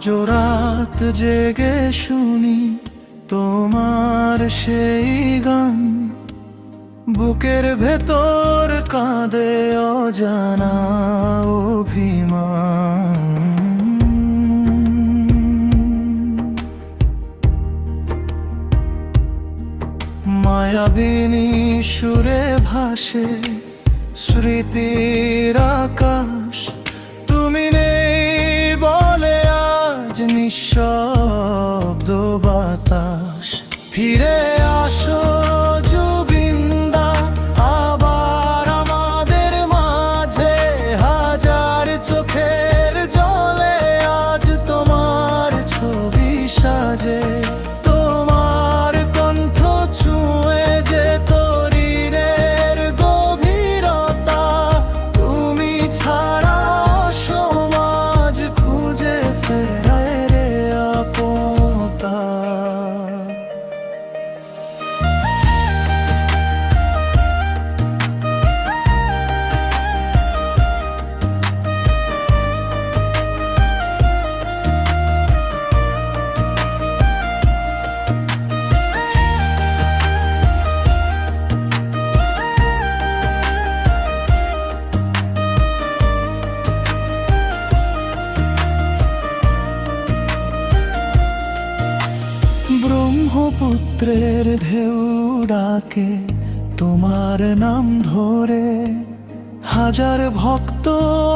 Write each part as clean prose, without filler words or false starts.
আজও রাত জেগে শুনি তোমার সেই গান, বুকের ভেতর কাঁদে অজানা অভিমান। মায়াবিনী সুরে ভাসে স্মৃতির আকাশ, তুমি নেই বলে আজ নিঃশব্দ বাতাস। ফিরে আসো জুবিন্দা, আবার আমাদের মাঝে হাজার চোখের জলে আজ তোমার ছবি সাজে। তোমার কণ্ঠ ছুঁয়ে যে তরিনের গভীরতা, তুমি ছাড়া সমাজ খুঁজে ফেরায় রে আপনতা। ব্রহ্মপুত্রের ঢেউ ডাকে তোমার নাম ধরে, হাজার ভক্ত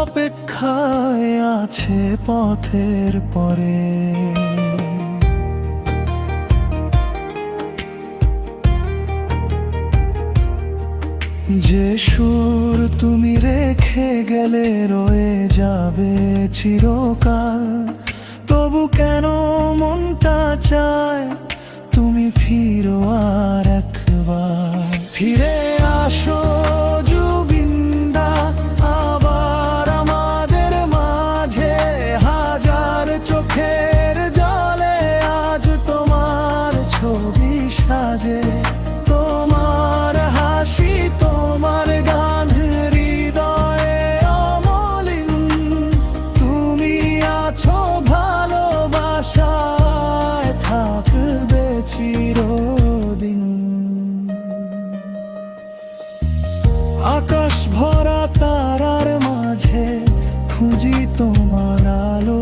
অপেক্ষায় আছে পথের পরে। যে সুর তুমি রেখে গেলে রয়ে যাবে চিরকাল, তবু কেন মনটা চায় তুমি ফিরো আর একবার। ফিরে আসো জুবিন্দা, আবার আমাদের মাঝে হাজার চোখের জলে আজ তোমার ছবি সাজে। তোমার হাসি, তোমার গান হৃদয়ে অমলিন, তুমি আছো ভালোবাসায় থাকবে চিরদিন। আকাশ ভরা তারার মাঝে খুঁজি তোমার আলো,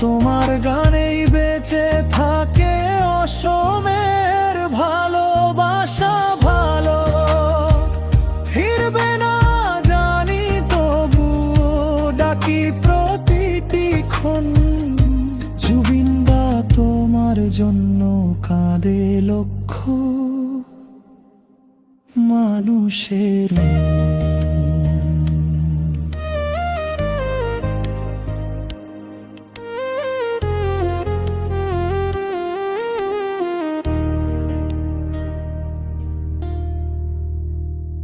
তোমার গানেই বেঁচে থাকে অসমের ভালোবাসা। ভালো ফিরবে না জানি, তবু ডাকি প্রতিটি ক্ষণ। জুবিন্দা তোমার জন্য কাঁদে লক্ষ মানুষের।